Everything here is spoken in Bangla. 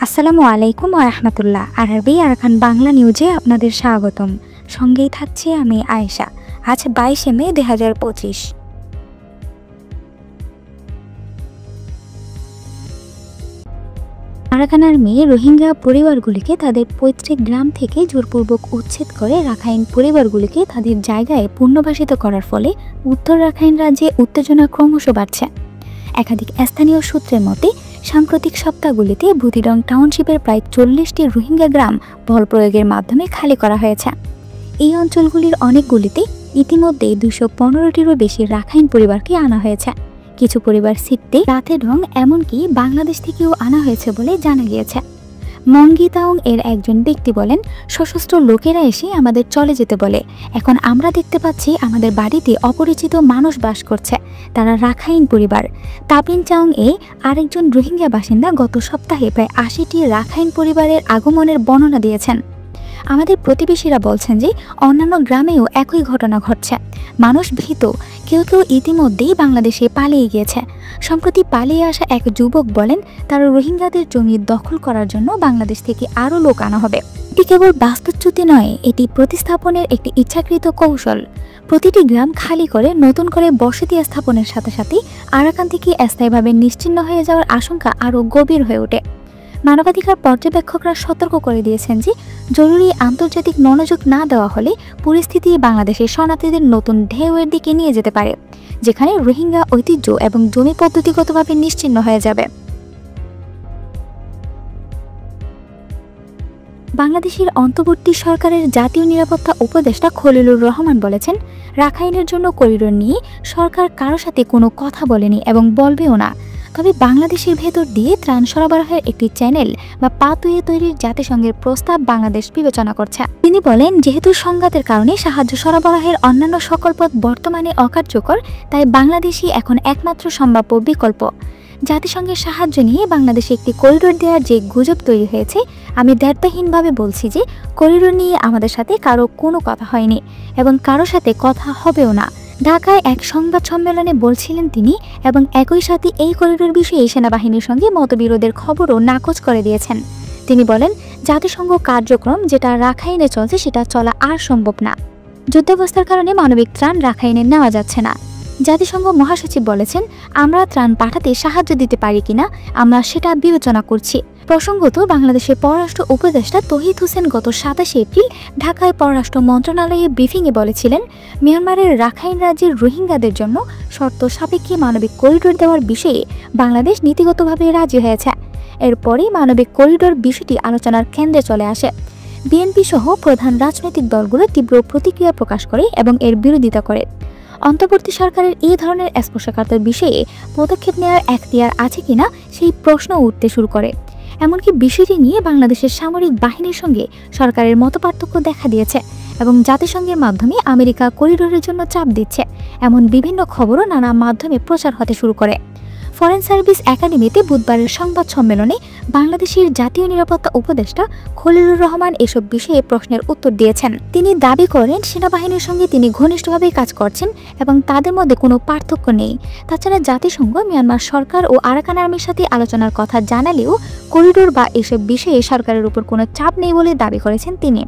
আসসালামু আলাইকুম ওয়া রাহমাতুল্লাহ। আরবি আরাকান বাংলা নিউজে আপনাদের স্বাগতম। সঙ্গেই থাকছি আমি আয়েশা। আজ 22 মে 2025। আরাকান আর্মি রোহিঙ্গা পরিবারগুলিকে তাদের পৈতৃক গ্রাম থেকে জোরপূর্বক উচ্ছেদ করে রাখাইন পরিবারগুলিকে তাদের জায়গায় পুনর্বাসিত করার ফলে উত্তর রাখাইন রাজ্যে উত্তেজনা ক্রমশ বাড়ছে। একাধিক স্থানীয় সূত্রের মতে সাম্প্রতিক সপ্তাহগুলিতে বুদিডং টাউনশিপের প্রায় 40টি রোহিঙ্গা গ্রাম বল প্রয়োগের মাধ্যমে খালি করা হয়েছে। এই অঞ্চলগুলির অনেকগুলিতে ইতিমধ্যে 215টিরও বেশি রাখাইন পরিবারকে আনা হয়েছে। কিছু পরিবার সিটতে রাতে ঢং এমনকি বাংলাদেশ থেকেও আনা হয়েছে বলে জানা গিয়েছে। মঙ্গিতাং এর একজন ব্যক্তি বলেন, সশস্ত্র লোকেরা এসে আমাদের চলে যেতে বলে। এখন আমরা দেখতে পাচ্ছি আমাদের বাড়িতে অপরিচিত মানুষ বাস করছে, তারা রাখাইন পরিবার। তাপিন চাং এ আরেকজন রোহিঙ্গা বাসিন্দা গত সপ্তাহে প্রায় 80টি রাখাইন পরিবারের আগমনের বর্ণনা দিয়েছেন। আমাদের প্রতিবেশীরা বলছেন যে অন্যান্য গ্রামেও একই ঘটনা ঘটছে। মানুষ ভীত, কেউ কেউ ইতিমধ্যেই বাংলাদেশে পালিয়ে গিয়েছে। সম্প্রতি পালিয়ে আসা এক যুবক বলেন, তারা রোহিঙ্গাদের জমি দখল করার জন্য বাংলাদেশ থেকে আরও লোক আনা হবে। এটি কেবল বাস্তুচ্যুতি নয়, এটি প্রতিস্থাপনের একটি ইচ্ছাকৃত কৌশল। প্রতিটি গ্রাম খালি করে নতুন করে বসতি স্থাপনের সাথে সাথেই আরাকান থেকে স্থায়ীভাবে নিশ্চিহ্ন হয়ে যাওয়ার আশঙ্কা আরও গভীর হয়ে ওঠে। মানবাধিকার পর্যবেক্ষকরা সতর্ক করে দিয়েছেন যে জরুরি আন্তর্জাতিক মনোযোগ না দেওয়া হলে পরিস্থিতি বাংলাদেশের শরণার্থীদের নতুন ঢেউয়ের দিকে নিয়ে যেতে পারে, যেখানে রোহিঙ্গা ঐতিহ্য এবং জমি পদ্ধতিগতভাবে নিশ্চিহ্ন হয়ে যাবে। বাংলাদেশের অন্তর্বর্তী সরকারের জাতীয় নিরাপত্তা উপদেষ্টা খলিলুর রহমান বলেছেন, রাখাইনের জন্য করিডোর নিয়ে সরকার কারো সাথে কোনো কথা বলেনি এবং বলবেও না। তবে বাংলাদেশের ভেতর দিয়ে ত্রাণ সরবরাহের একটি চ্যানেল বা পাথওয়ে তৈরির জাতিসংঘের প্রস্তাব বাংলাদেশ বিবেচনা করছে। তিনি বলেন, যেহেতু সংঘাতের কারণে সাহায্য সরবরাহের অন্যান্য সকল পথ বর্তমানে অকার্যকর, তাই বাংলাদেশই এখন একমাত্র সম্ভাব্য বিকল্প। জাতিসংঘের সাহায্য নিয়ে বাংলাদেশে একটি করিডোর দেওয়ার যে গুজব তৈরি হয়েছে, আমি দ্ব্যর্থহীনভাবে বলছি যে করিডোর নিয়ে আমাদের সাথে কারো কোনো কথা হয়নি এবং কারো সাথে কথা হবেও না। ঢাকায় এক সংবাদ সম্মেলনে বলছিলেন তিনি, এবং একই সাথে এই করিডোর বিষয়ে সেনাবাহিনীর সঙ্গে মতবিরোধের খবরও নাকচ করে দিয়েছেন। তিনি বলেন, জাতিসংঘ কার্যক্রম যেটা রাখাইনে চলছে সেটা চলা আর সম্ভব না। যুদ্ধাবস্থার কারণে মানবিক ত্রাণ রাখাইনে নেওয়া যাচ্ছে না। জাতিসংঘ মহাসচিব বলেছেন, আমরা ত্রাণ পাঠাতে সাহায্য দিতে পারি কিনা আমরা সেটা বিবেচনা করছি। প্রসঙ্গত, বাংলাদেশের পররাষ্ট্র উপদেষ্টা তৌহিদ হোসেন গত 27 এপ্রিল ঢাকায় পররাষ্ট্র মন্ত্রণালয়ে ব্রিফিংয়ে বলেছিলেন, মিয়ানমারের রাখাইন রাজ্যের রোহিঙ্গাদের জন্য শর্ত সাপেক্ষে মানবিক করিডোর দেওয়ার বিষয়ে বাংলাদেশ নীতিগতভাবে রাজি হয়েছে। এরপরই মানবিক করিডোর বিষয়টি আলোচনার কেন্দ্রে চলে আসে। বিএনপি সহ প্রধান রাজনৈতিক দলগুলো তীব্র প্রতিক্রিয়া প্রকাশ করে এবং এর বিরোধিতা করে। অন্তর্বর্তী সরকারের এই ধরনের স্পর্শকাতর বিষয়ে পদক্ষেপ নেওয়ার এখতিয়ার আছে কিনা সেই প্রশ্ন উঠতে শুরু করে। এমনকি বিষয়টি নিয়ে বাংলাদেশের সামরিক বাহিনীর সঙ্গে সরকারের মতপার্থক্য দেখা দিয়েছে এবং জাতিসংঘের মাধ্যমে আমেরিকা করিডোরের জন্য চাপ দিচ্ছে, এমন বিভিন্ন খবরও নানা মাধ্যমে প্রচার হতে শুরু করে। ফরেন সার্ভিস একাডেমিতে বুধবারের সংবাদ সম্মেলনে বাংলাদেশের জাতীয় নিরাপত্তা উপদেষ্টা খলিলুর রহমান এসব বিষয়ে প্রশ্নের উত্তর দিয়েছেন। তিনি দাবি করেন, সেনাবাহিনীর সঙ্গে তিনি ঘনিষ্ঠভাবে কাজ করছেন এবং তাদের মধ্যে কোনো পার্থক্য নেই। তাছাড়া জাতিসংঘ মিয়ানমার সরকার ও আরাকান আর্মির সাথে আলোচনার কথা জানালেও করিডোর বা এসব বিষয়ে সরকারের উপর কোনো চাপ নেই বলে দাবি করেছেন তিনি।